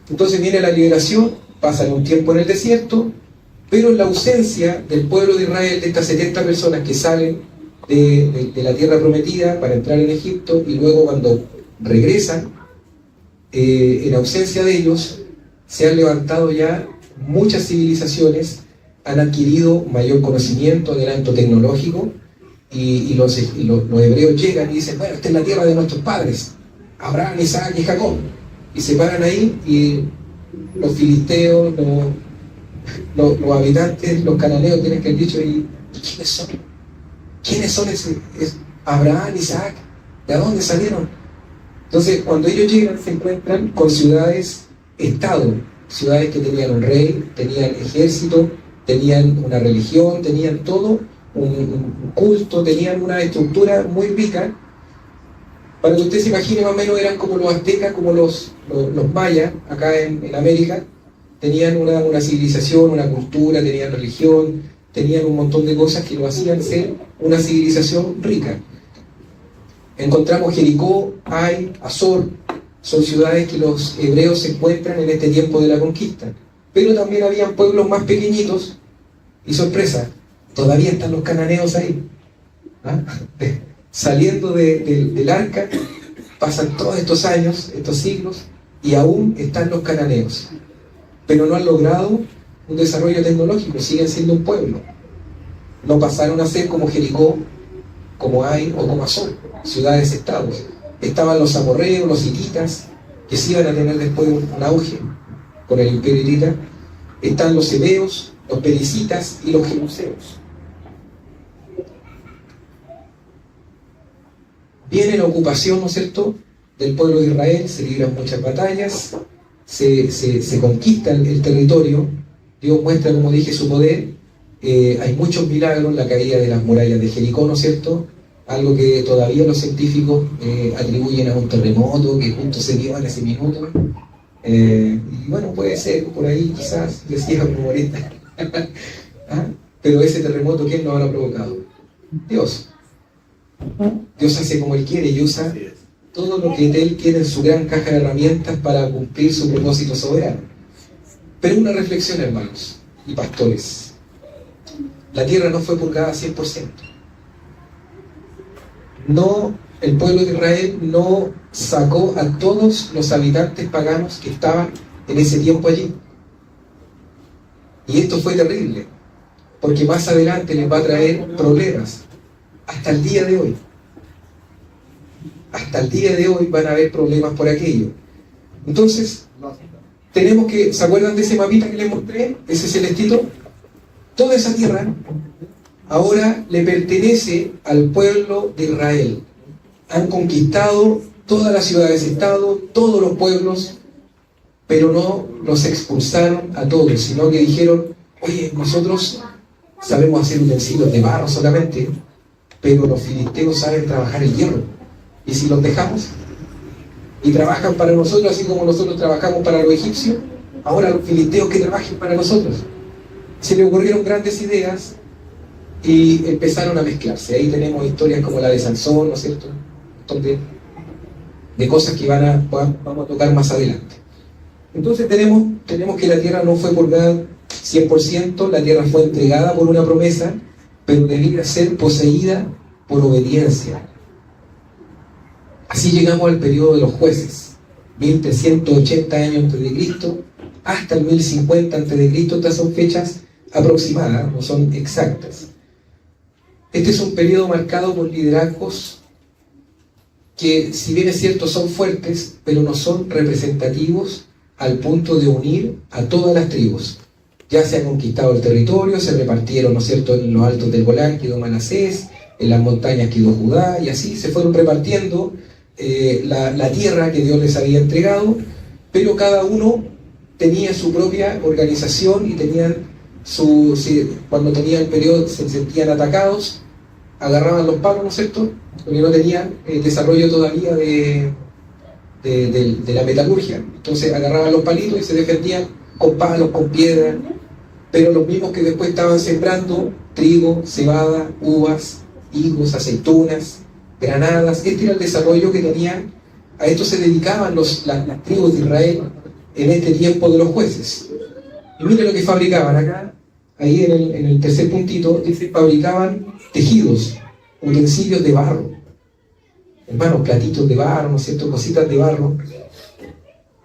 Entonces viene la liberación, pasan un tiempo en el desierto, pero en la ausencia del pueblo de Israel, de estas 70 personas que salen de la tierra prometida para entrar en Egipto, y luego cuando regresan, en ausencia de ellos, se han levantado ya muchas civilizaciones, han adquirido mayor conocimiento, adelanto tecnológico, y los hebreos llegan y dicen, bueno, esta es la tierra de nuestros padres, Abraham, Isaac y Jacob, y se paran ahí, y los filisteos, los habitantes, los cananeos tienen que haber dicho, ¿y quiénes son? ¿Quiénes son Abraham, Isaac? ¿De dónde salieron? Entonces, cuando ellos llegan, se encuentran con ciudades-estado, ciudades que tenían un rey, tenían ejército, tenían una religión, tenían todo, un culto, tenían una estructura muy rica. Para que usted se imagine, más o menos eran como los aztecas, como los mayas, acá en América. Tenían una civilización, una cultura, tenían religión, tenían un montón de cosas que lo hacían ser una civilización rica. Encontramos Jericó, Ai, Azor, son ciudades que los hebreos se encuentran en este tiempo de la conquista. Pero también habían pueblos más pequeñitos, y sorpresa, todavía están los cananeos ahí. ¿Ah? Saliendo del arca, pasan todos estos años, estos siglos, y aún están los cananeos. Pero no han logrado un desarrollo tecnológico, siguen siendo un pueblo. No pasaron a ser como Jericó, como Ai o como Azor, ciudades-estados. Estaban los amorreos, los hititas, que sí iban a tener después un auge con el imperio hitita. Están los hebeos, los pericitas y los jebuseos. Viene la ocupación, ¿no es cierto?, del pueblo de Israel, se libran muchas batallas, se conquista el territorio, Dios muestra, como dije, su poder, hay muchos milagros, la caída de las murallas de Jericó, ¿no es cierto?, algo que todavía los científicos atribuyen a un terremoto que justo se dio en ese minuto, y bueno, puede ser, por ahí quizás decía un humorista, ¿ah? Pero ese terremoto, ¿quién lo habrá provocado? Dios. Dios hace como Él quiere y usa todo lo que Él quiere en su gran caja de herramientas para cumplir su propósito soberano. Pero una reflexión, hermanos y pastores. La tierra no fue purgada 100%. No, el pueblo de Israel no sacó a todos los habitantes paganos que estaban en ese tiempo allí. Y esto fue terrible, porque más adelante les va a traer problemas. Hasta el día de hoy. Hasta el día de hoy van a haber problemas por aquello. Entonces, tenemos que, ¿se acuerdan de ese mapita que les mostré? Ese celestito. Toda esa tierra ahora le pertenece al pueblo de Israel. Han conquistado todas las ciudades-estado, todos los pueblos, pero no los expulsaron a todos, sino que dijeron, oye, nosotros sabemos hacer utensilios de barro solamente, pero los filisteos saben trabajar el hierro. Y si los dejamos y trabajan para nosotros, así como nosotros trabajamos para los egipcios, ahora los filisteos que trabajen para nosotros. Se le ocurrieron grandes ideas y empezaron a mezclarse. Ahí tenemos historias como la de Sansón, ¿no es cierto? De cosas que vamos a tocar más adelante. Entonces tenemos que la tierra no fue purgada 100%, la tierra fue entregada por una promesa, pero debía ser poseída por obediencia. Así llegamos al periodo de los jueces, 1380 años antes de Cristo, hasta el 1050 antes de Cristo. Estas son fechas aproximadas, no son exactas. Este es un periodo marcado por liderazgos que, si bien es cierto, son fuertes, pero no son representativos al punto de unir a todas las tribus. Ya se ha conquistado el territorio, se repartieron, ¿no es cierto?, en los altos del Golán quedó Manasés, en las montañas quedó Judá, y así se fueron repartiendo la tierra que Dios les había entregado, pero cada uno tenía su propia organización y tenían cuando tenían el periodo se sentían atacados, agarraban los palos, ¿no es cierto?, porque no tenían desarrollo todavía de la metalurgia. Entonces agarraban los palitos y se defendían con palos, con piedras, pero los mismos que después estaban sembrando trigo, cebada, uvas, higos, aceitunas, granadas. Este era el desarrollo que tenían. A esto se dedicaban las tribus de Israel en este tiempo de los jueces. Y miren lo que fabricaban acá, ahí en el tercer puntito, dice, fabricaban tejidos, utensilios de barro, hermanos, platitos de barro, ¿no es cierto?, cositas de barro,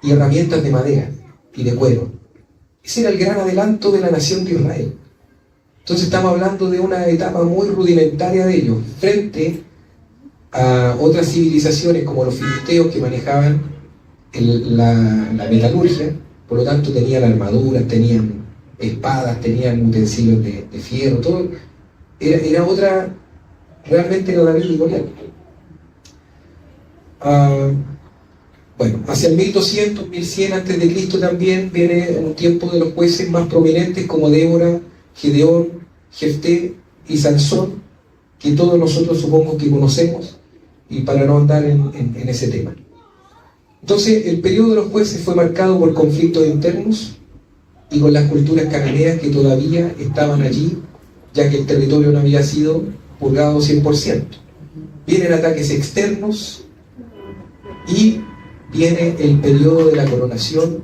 y herramientas de madera y de cuero. Ese era el gran adelanto de la nación de Israel. Entonces estamos hablando de una etapa muy rudimentaria de ellos, frente a otras civilizaciones como los filisteos que manejaban la metalurgia. Por lo tanto tenían armaduras, tenían espadas, tenían utensilios de fierro, todo. Era otra, realmente era David y Goliat. Bueno, hacia el 1200, 1100 antes de Cristo también viene un tiempo de los jueces más prominentes como Débora, Gedeón, Jefté y Sansón, que todos nosotros supongo que conocemos, y para no andar en ese tema. Entonces, el periodo de los jueces fue marcado por conflictos internos y con las culturas cananeas que todavía estaban allí, ya que el territorio no había sido purgado 100%. Vienen ataques externos y viene el periodo de la coronación.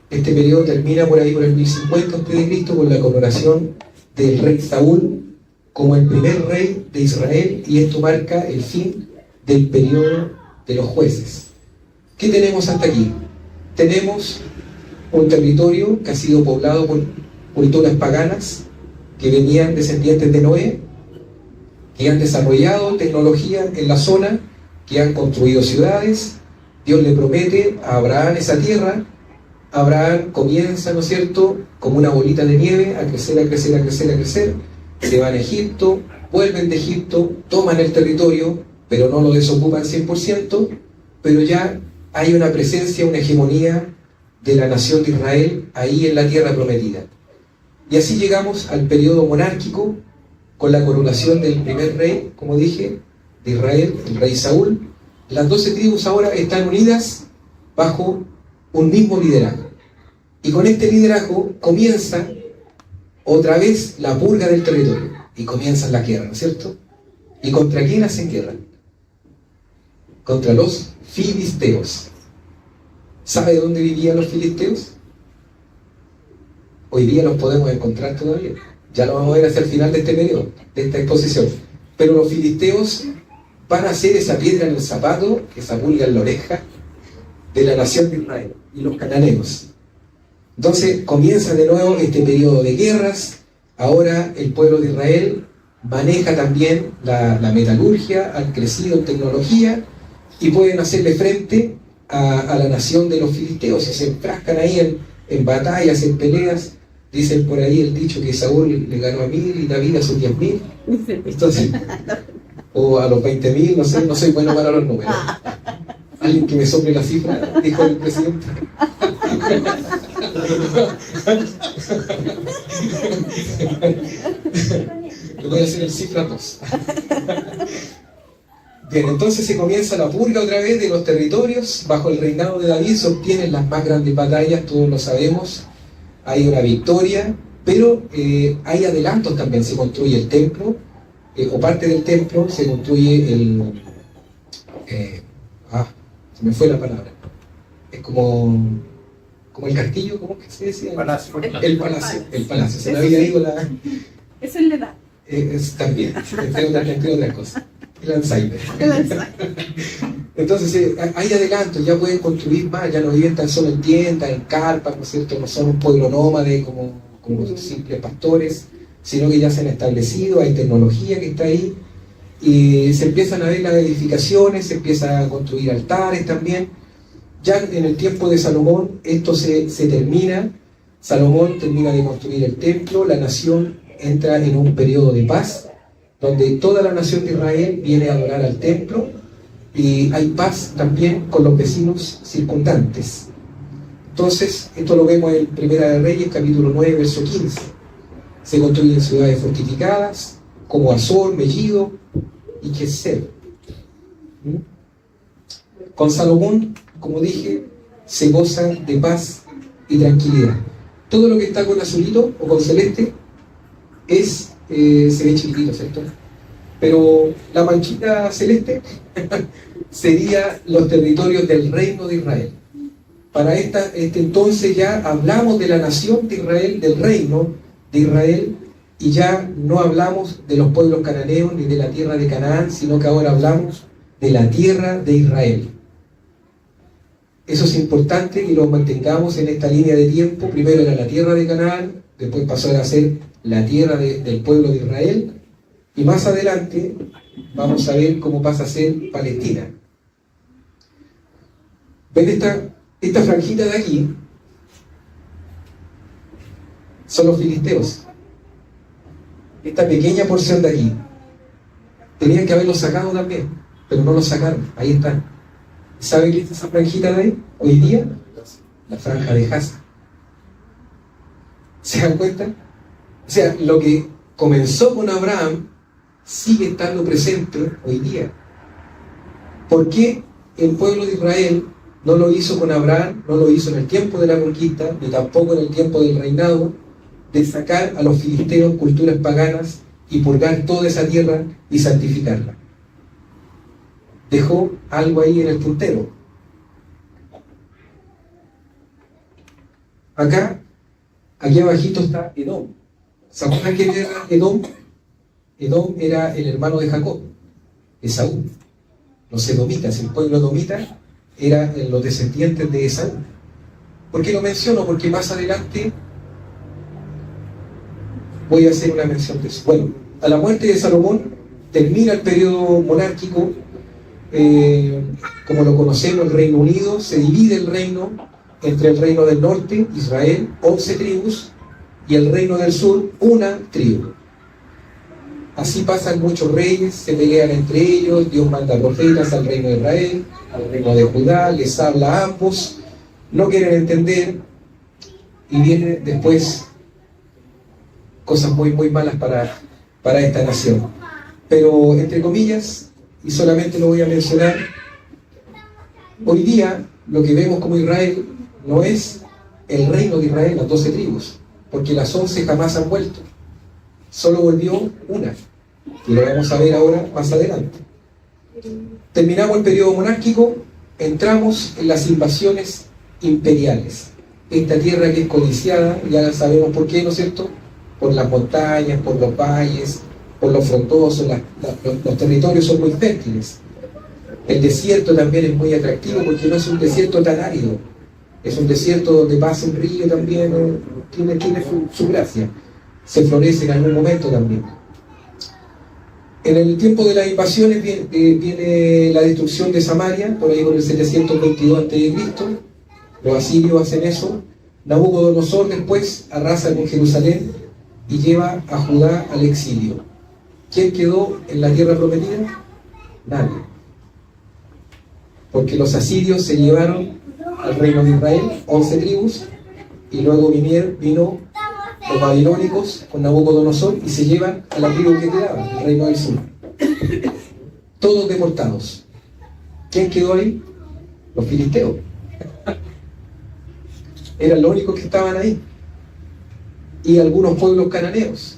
Este periodo termina por ahí por el 1050 a.C. con la coronación del rey Saúl como el primer rey de Israel, y esto marca el fin del periodo de los jueces. ¿Qué tenemos hasta aquí? Tenemos un territorio que ha sido poblado por culturas paganas que venían descendientes de Noé, que han desarrollado tecnología en la zona, que han construido ciudades. Dios le promete a Abraham esa tierra. Abraham comienza, ¿no es cierto?, como una bolita de nieve, a crecer, a crecer, a crecer, a crecer. Se van a Egipto, vuelven de Egipto, toman el territorio, pero no lo desocupan 100%, pero ya hay una presencia, una hegemonía de la nación de Israel ahí en la tierra prometida. Y así llegamos al periodo monárquico, con la coronación del primer rey, como dije, de Israel, el rey Saúl. Las 12 tribus ahora están unidas bajo un mismo liderazgo. Y con este liderazgo comienza otra vez la purga del territorio y comienzan la guerra, ¿no es cierto? ¿Y contra quién hacen guerra? Contra los filisteos. ¿Sabe dónde vivían los filisteos? Hoy día los podemos encontrar todavía. Ya lo vamos a ver hacia el final de este periodo, de esta exposición. Pero los filisteos van a ser esa piedra en el zapato, esa pulga en la oreja de la nación de Israel y los cananeos. Entonces comienza de nuevo este periodo de guerras. Ahora el pueblo de Israel maneja también la metalurgia, han crecido en tecnología y pueden hacerle frente a la nación de los filisteos y se enfrascan ahí en batallas, en peleas. Dicen por ahí el dicho que Saúl le ganó a 1000 y David a sus 10.000. Entonces, o a los 20.000, no sé, no soy bueno para los números. Alguien que me sople la cifra, dijo el presidente. Le voy a hacer el cifra 2. Bien, entonces se comienza la purga otra vez de los territorios. Bajo el reinado de David se obtienen las más grandes batallas, todos lo sabemos. Hay una victoria, pero hay adelantos también. Se construye el templo, o parte del templo, se construye el... se me fue la palabra. Es como el castillo, ¿cómo es que se decía? Palacio. El palacio. Se me había ido la... Eso es la edad. También, entre otras cosas. El Alzheimer. Entonces hay adelantos, ya pueden construir más, ya no viven tan solo en tiendas, en carpas, ¿no es cierto? No son un pueblo nómade como simples pastores, sino que ya se han establecido, hay tecnología que está ahí, y se empiezan a ver las edificaciones, se empiezan a construir altares también. Ya en el tiempo de Salomón esto se termina, Salomón termina de construir el templo, la nación entra en un periodo de paz, donde toda la nación de Israel viene a adorar al templo, y hay paz también con los vecinos circundantes. Entonces, esto lo vemos en Primera de Reyes, capítulo 9, verso 15. Se construyen ciudades fortificadas, como Azor, Megiddo y Keser. Con Salomón, como dije, se goza de paz y tranquilidad. Todo lo que está con azulito o con celeste se ve chiquitito, ¿cierto? Pero la manchita celeste sería los territorios del reino de Israel. Para este entonces ya hablamos de la nación de Israel, del reino de Israel, y ya no hablamos de los pueblos cananeos ni de la tierra de Canaán, sino que ahora hablamos de la tierra de Israel. Eso es importante que lo mantengamos en esta línea de tiempo. Primero era la tierra de Canaán, después pasó a ser la tierra del pueblo de Israel, y más adelante vamos a ver cómo pasa a ser Palestina. ¿Ven esta franjita de aquí? Son los filisteos. Esta pequeña porción de aquí. Tenían que haberlo sacado también, pero no lo sacaron. Ahí están. ¿Saben qué es esa franjita de ahí? Hoy día, la franja de Gaza. ¿Se dan cuenta? O sea, lo que comenzó con Abraham sigue estando presente hoy día. ¿Por qué el pueblo de Israel no lo hizo con Abraham, no lo hizo en el tiempo de la conquista, ni tampoco en el tiempo del reinado, de sacar a los filisteos, culturas paganas, y purgar toda esa tierra y santificarla? Dejó algo ahí en el puntero. Aquí abajito está Edom. ¿Se acuerdan quién era Edom? Edom era el hermano de Jacob, Esaú. Los edomitas, el pueblo edomita, eran los descendientes de Esaú. ¿Por qué lo menciono? Porque más adelante voy a hacer una mención de eso. Bueno, a la muerte de Salomón termina el periodo monárquico, como lo conocemos, el Reino Unido. Se divide el reino entre el reino del norte, Israel, 11 tribus, y el reino del sur, una tribu. Así pasan muchos reyes, se pelean entre ellos, Dios manda profetas al reino de Israel, al reino de Judá, les habla a ambos, no quieren entender, y viene después cosas muy malas para esta nación. Pero entre comillas, y solamente lo voy a mencionar, hoy día lo que vemos como Israel no es el reino de Israel, las 12 tribus, porque las 11 jamás han vuelto. Solo volvió una, y lo vamos a ver ahora más adelante. Terminamos el periodo monárquico, entramos en las invasiones imperiales. Esta tierra que es codiciada, ya sabemos por qué, ¿no es cierto? Por las montañas, por los valles, por los frondosos, los territorios son muy fértiles. El desierto también es muy atractivo porque no es un desierto tan árido, es un desierto donde pasa un río también, tiene su gracia, se florece en algún momento también. En el tiempo de las invasiones viene la destrucción de Samaria, por ahí por el 722 a.C., los asirios hacen eso. Nabucodonosor después arrasa con Jerusalén y lleva a Judá al exilio. ¿Quién quedó en la tierra prometida? Nadie. Porque los asirios se llevaron al reino de Israel, 11 tribus, y luego vino los babilónicos con Nabucodonosor y se llevan a la tribu que quedaba, el reino del sur. Todos deportados. ¿Quién quedó ahí? Los filisteos. Eran los únicos que estaban ahí. Y algunos pueblos cananeos,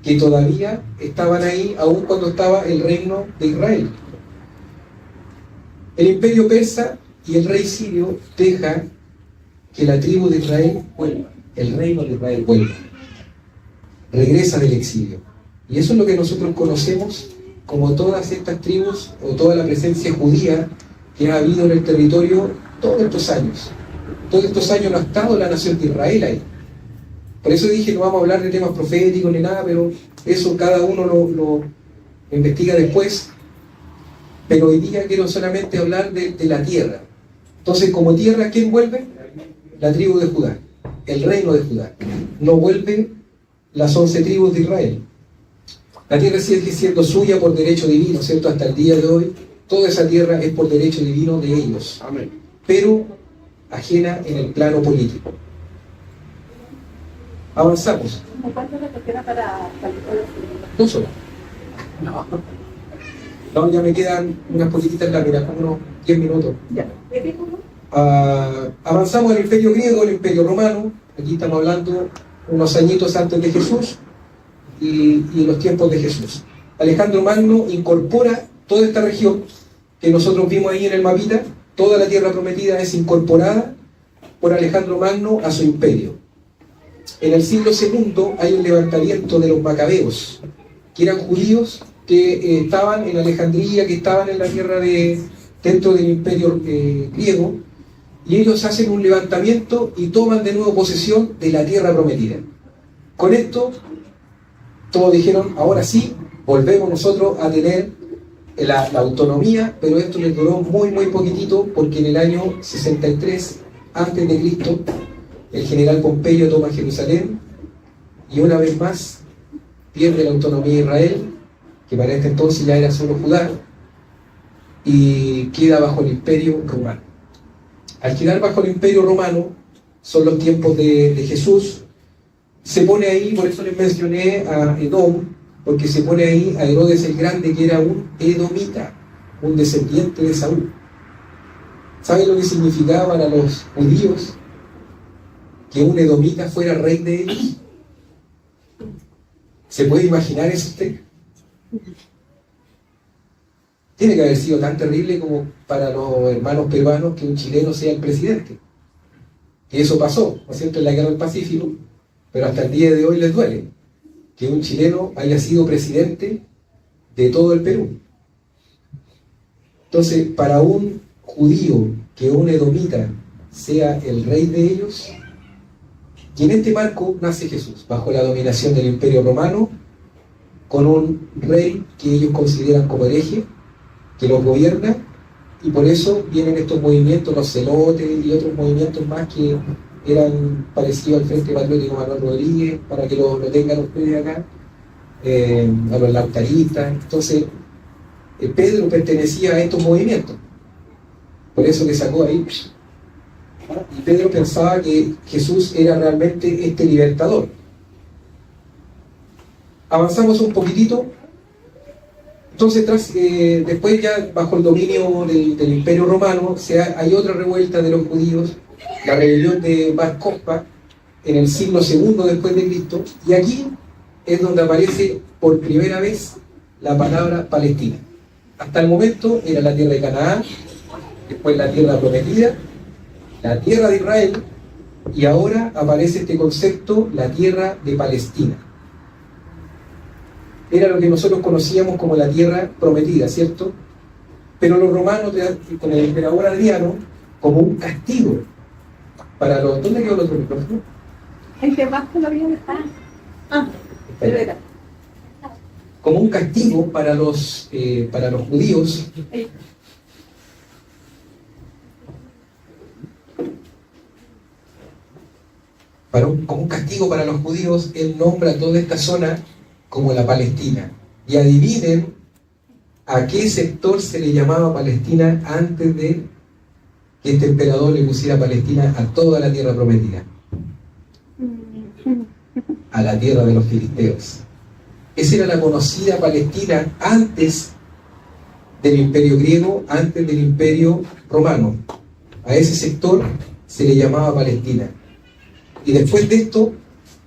que todavía estaban ahí, aun cuando estaba el reino de Israel. El imperio persa y el rey sirio deja que la tribu de Israel vuelva, el reino de Israel vuelva, regresa del exilio. Y eso es lo que nosotros conocemos como todas estas tribus o toda la presencia judía que ha habido en el territorio todos estos años. Todos estos años no ha estado la nación de Israel ahí. Por eso dije, no vamos a hablar de temas proféticos ni nada, pero eso cada uno lo investiga después. Pero hoy día quiero solamente hablar de la tierra. Entonces, como tierra, ¿quién vuelve? La tribu de Judá, el reino de Judá. No vuelven las 11 tribus de Israel. La tierra sigue siendo suya por derecho divino, ¿cierto? Hasta el día de hoy, toda esa tierra es por derecho divino de ellos. Amén. Pero ajena en el plano político. Avanzamos. ¿Cuánto le queda para el 2 horas. No, ya me quedan unas poquititas largas, como unos 10 minutos. Ya. Avanzamos al imperio griego, el imperio romano. Aquí estamos hablando unos añitos antes de Jesús y los tiempos de Jesús. Alejandro Magno incorpora toda esta región que nosotros vimos ahí en el mapita. Toda la tierra prometida es incorporada por Alejandro Magno a su imperio. En el siglo II hay un levantamiento de los macabeos, que eran judíos que estaban en Alejandría, que estaban en la tierra dentro del imperio griego, y ellos hacen un levantamiento y toman de nuevo posesión de la tierra prometida. Con esto, todos dijeron, ahora sí, volvemos nosotros a tener la autonomía, pero esto les duró muy poquitito, porque en el año 63 a.C., el general Pompeyo toma Jerusalén, y una vez más pierde la autonomía de Israel, que para este entonces ya era solo Judá, y queda bajo el imperio romano. Al quedar bajo el imperio romano, son los tiempos de Jesús, se pone ahí, por eso les mencioné a Edom, porque se pone ahí a Herodes el Grande, que era un edomita, un descendiente de Saúl. ¿Saben lo que significaba para los judíos que un edomita fuera rey de ellos? ¿Se puede imaginar eso usted? Tiene que haber sido tan terrible como para los hermanos peruanos que un chileno sea el presidente. Y eso pasó, ¿no es cierto?, en la guerra del Pacífico, pero hasta el día de hoy les duele que un chileno haya sido presidente de todo el Perú. Entonces, para un judío que un edomita sea el rey de ellos, y en este marco nace Jesús, bajo la dominación del Imperio Romano, con un rey que ellos consideran como hereje, que los gobierna, y por eso vienen estos movimientos, los celotes y otros movimientos más que eran parecidos al Frente Patriótico Manuel Rodríguez, para que lo tengan ustedes acá, a los lautaristas. Entonces, Pedro pertenecía a estos movimientos, por eso le sacó ahí. Y Pedro pensaba que Jesús era realmente este libertador. Avanzamos un poquitito. Entonces, después ya bajo el dominio del Imperio Romano, hay otra revuelta de los judíos, la rebelión de Bar Kokhba, en el siglo II después de Cristo, y aquí es donde aparece por primera vez la palabra Palestina. Hasta el momento era la tierra de Canaán, después la tierra prometida, la tierra de Israel, y ahora aparece este concepto, la tierra de Palestina. Era lo que nosotros conocíamos como la tierra prometida, ¿cierto? Pero los romanos, con el emperador Adriano, como un castigo para los... ¿Dónde quedó el otro micrófono? El que más te lo había dejado. Ah, pero era. Como un castigo para los judíos, Ahí. como un castigo para los judíos, él nombra toda esta zona como la Palestina. Y adivinen a qué sector se le llamaba Palestina antes de que este emperador le pusiera Palestina a toda la tierra prometida. A la tierra de los filisteos. Esa era la conocida Palestina antes del imperio griego, antes del imperio romano. A ese sector se le llamaba Palestina. Y después de esto,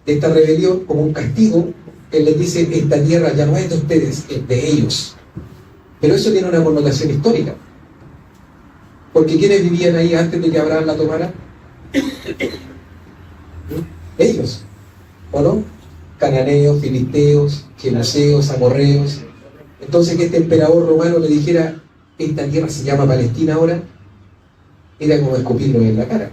de esta rebelión, como un castigo, él les dice, esta tierra ya no es de ustedes, es de ellos. Pero eso tiene una connotación histórica. Porque ¿quiénes vivían ahí antes de que Abraham la tomara? Ellos, ¿o no? Cananeos, filisteos, jebuseos, amorreos. Entonces que este emperador romano le dijera, esta tierra se llama Palestina ahora, era como escupirlo en la cara.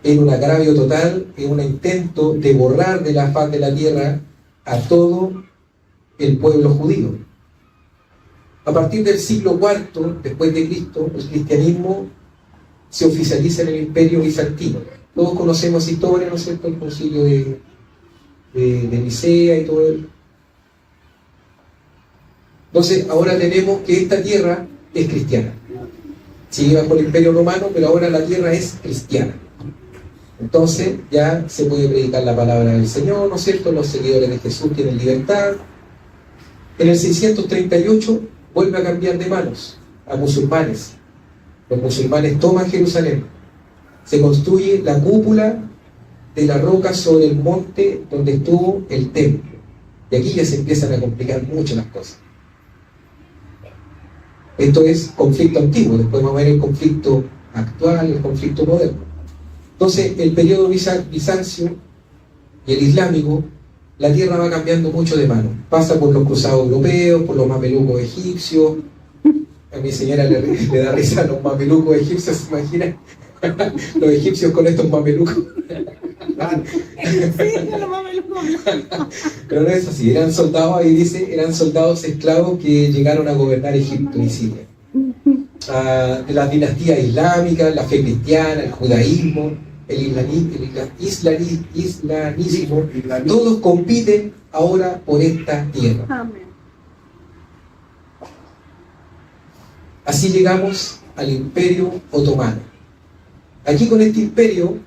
Era un agravio total, era un intento de borrar de la faz de la tierra a todo el pueblo judío. A partir del siglo IV después de Cristo, el cristianismo se oficializa en el imperio bizantino. Todos conocemos historia, ¿no es cierto?, el concilio de Nicea y todo eso. Entonces, ahora tenemos que esta tierra es cristiana. Sigue bajo el imperio romano, pero ahora la tierra es cristiana. Entonces, ya se puede predicar la palabra del Señor, ¿no es cierto? Los seguidores de Jesús tienen libertad. En el 638 vuelve a cambiar de manos a musulmanes. Los musulmanes toman Jerusalén. Se construye la cúpula de la roca sobre el monte donde estuvo el templo. Y aquí ya se empiezan a complicar mucho las cosas. Esto es conflicto antiguo, después vamos a ver el conflicto actual, el conflicto moderno. Entonces, el periodo bizancio y el islámico, la tierra va cambiando mucho de mano. Pasa por los cruzados europeos, por los mamelucos egipcios. A mi señora le da risa a los mamelucos egipcios, ¿se imaginan? Los egipcios con estos mamelucos. Pero no es así, eran soldados, ahí dice, eran soldados esclavos que llegaron a gobernar Egipto y Siria. De las dinastías islámicas, la fe cristiana, el judaísmo, el islamismo, todos compiten ahora por esta tierra. Amén. Así llegamos al Imperio Otomano. Aquí con este imperio,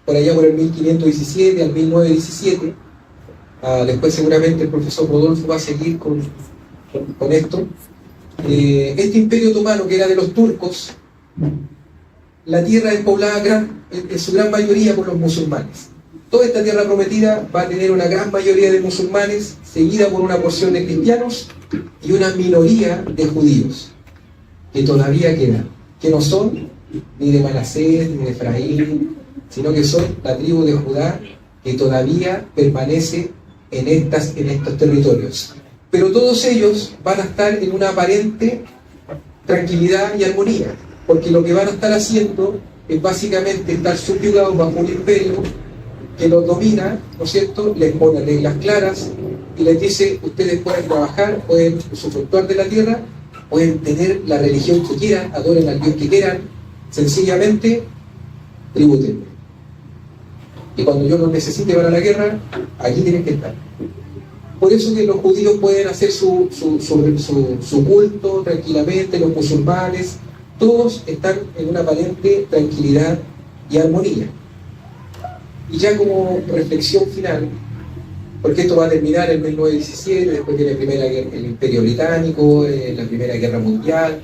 por allá por el 1517 al 1917, después seguramente el profesor Rodolfo va a seguir con esto. Este imperio otomano, que era de los turcos, la tierra es poblada en su gran mayoría por los musulmanes. Toda esta tierra prometida va a tener una gran mayoría de musulmanes, seguida por una porción de cristianos y una minoría de judíos, que todavía quedan, que no son ni de Manasés, ni de Efraín, sino que son la tribu de Judá, que todavía permanece en estos territorios. Pero todos ellos van a estar en una aparente tranquilidad y armonía, porque lo que van a estar haciendo es básicamente estar subyugados bajo un imperio que los domina, ¿no es cierto?, les pone reglas claras y les dice, ustedes pueden trabajar, pueden usufructuar de la tierra, pueden tener la religión que quieran, adoren al Dios que quieran, sencillamente tributen. Y cuando yo los necesite para la guerra, allí tienen que estar. Por eso que los judíos pueden hacer su culto tranquilamente, los musulmanes, todos están en una aparente tranquilidad y armonía. Y ya como reflexión final, porque esto va a terminar en 1917, después viene el Imperio Británico, la Primera Guerra Mundial,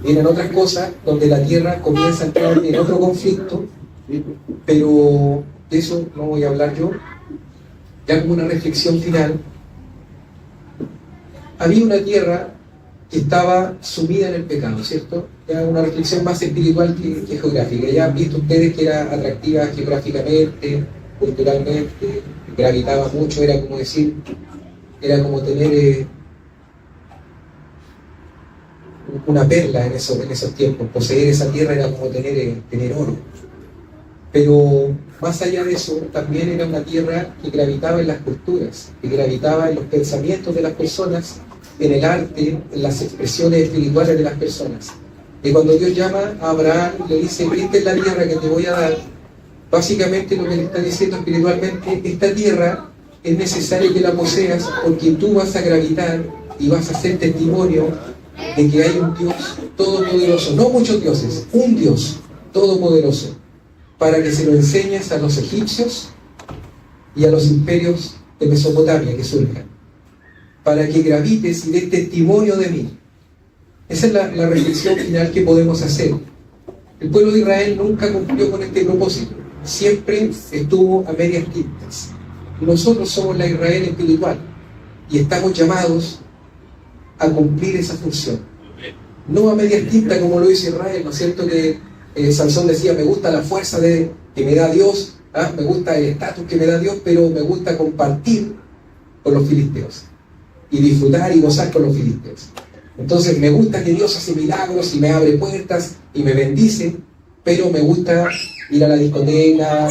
vienen otras cosas donde la tierra comienza a entrar en otro conflicto, pero de eso no voy a hablar yo. Ya como una reflexión final, había una tierra que estaba sumida en el pecado, ¿cierto? Ya una reflexión más espiritual que geográfica. Ya han visto ustedes que era atractiva geográficamente, culturalmente, gravitaba mucho, era como decir, era como tener una perla en esos tiempos. Poseer esa tierra era como tener oro. Pero más allá de eso, también era una tierra que gravitaba en las culturas, que gravitaba en los pensamientos de las personas, en el arte, en las expresiones espirituales de las personas. Y cuando Dios llama a Abraham, le dice, esta es la tierra que te voy a dar, básicamente lo que le está diciendo espiritualmente, esta tierra es necesario que la poseas porque tú vas a gravitar y vas a ser testimonio de que hay un Dios todopoderoso, no muchos dioses, un Dios todopoderoso, para que se lo enseñes a los egipcios y a los imperios de Mesopotamia que surjan, para que gravites y des testimonio de mí. Esa es la reflexión final que podemos hacer. El pueblo de Israel nunca cumplió con este propósito, siempre estuvo a medias tintas. Nosotros somos la Israel espiritual y estamos llamados a cumplir esa función. No a medias tintas como lo hizo Israel, ¿no es cierto? Que Sansón decía, me gusta la fuerza que me da Dios, me gusta el estatus que me da Dios, pero me gusta compartir con los filisteos y disfrutar y gozar con los filisteos. Entonces me gusta que Dios hace milagros y me abre puertas y me bendice, pero me gusta ir a la discoteca,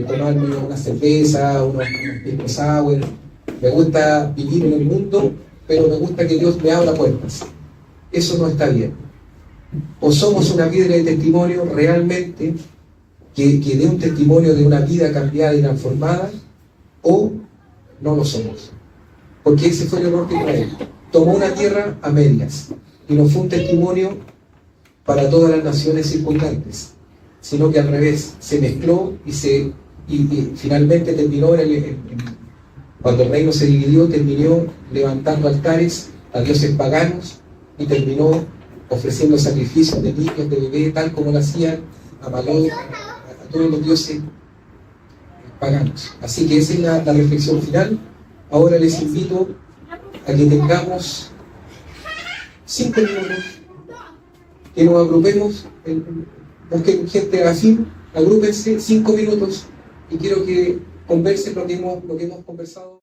tomarme una cerveza, unos pisco sour. Me gusta vivir en el mundo, pero me gusta que Dios me abra puertas. Eso no está bien. O somos una piedra de testimonio realmente que dé un testimonio de una vida cambiada y transformada, o no lo somos. Porque ese fue el error de Israel. Tomó una tierra a medias y no fue un testimonio para todas las naciones circundantes, sino que al revés, se mezcló y finalmente terminó cuando el reino se dividió, terminó levantando altares a dioses paganos y terminó ofreciendo sacrificios de niños, de bebés, tal como lo hacían a Moloch, a todos los dioses paganos. Así que esa es la reflexión final. Ahora les invito a que tengamos 5 minutos, que nos agrupemos, busquen gente afín, agrúpense 5 minutos y quiero que conversen lo que hemos conversado.